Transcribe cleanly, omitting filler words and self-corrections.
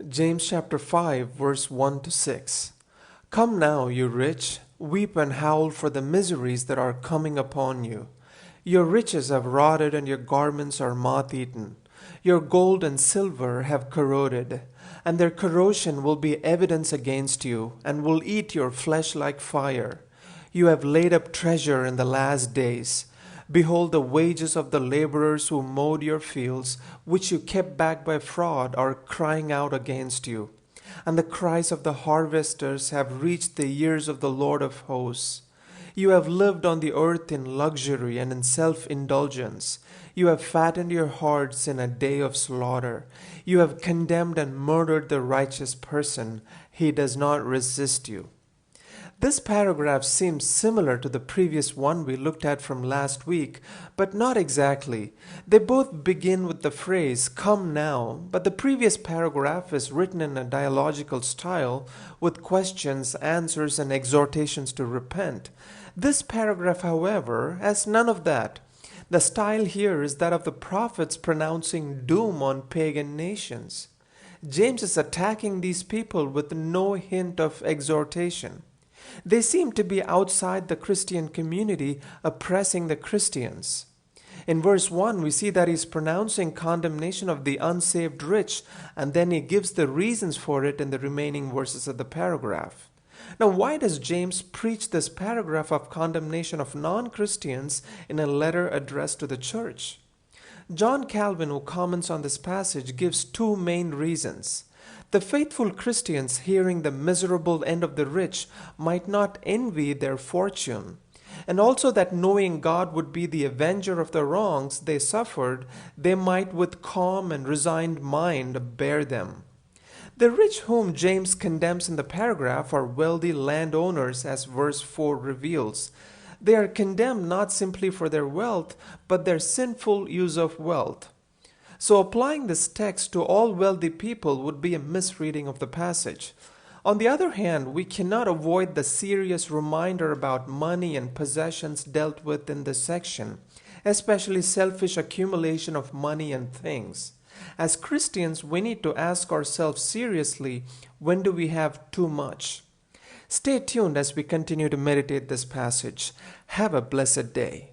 James chapter 5 verse 1 to 6. Come now, you rich, weep and howl for the miseries that are coming upon you. Your riches have rotted and your garments are moth-eaten. Your gold and silver have corroded, and their corrosion will be evidence against you and will eat your flesh like fire. You have laid up treasure in the last days. Behold, the wages of the laborers who mowed your fields, which you kept back by fraud, are crying out against you. And the cries of the harvesters have reached the ears of the Lord of hosts. You have lived on the earth in luxury and in self-indulgence. You have fattened your hearts in a day of slaughter. You have condemned and murdered the righteous person. He does not resist you. This paragraph seems similar to the previous one we looked at from last week, but not exactly. They both begin with the phrase, "Come now," but the previous paragraph is written in a dialogical style with questions, answers, and exhortations to repent. This paragraph, however, has none of that. The style here is that of the prophets pronouncing doom on pagan nations. James is attacking these people with no hint of exhortation. They seem to be outside the Christian community, oppressing the Christians. In verse 1, we see that he's pronouncing condemnation of the unsaved rich, and then he gives the reasons for it in the remaining verses of the paragraph. Now, why does James preach this paragraph of condemnation of non-Christians in a letter addressed to the church? John Calvin, who comments on this passage, gives two main reasons. The faithful Christians, hearing the miserable end of the rich, might not envy their fortune, and also that knowing God would be the avenger of the wrongs they suffered, they might with calm and resigned mind bear them. The rich whom James condemns in the paragraph are wealthy landowners, as verse 4 reveals. They are condemned not simply for their wealth, but their sinful use of wealth. So applying this text to all wealthy people would be a misreading of the passage. On the other hand, we cannot avoid the serious reminder about money and possessions dealt with in this section, especially selfish accumulation of money and things. As Christians, we need to ask ourselves seriously, when do we have too much? Stay tuned as we continue to meditate this passage. Have a blessed day.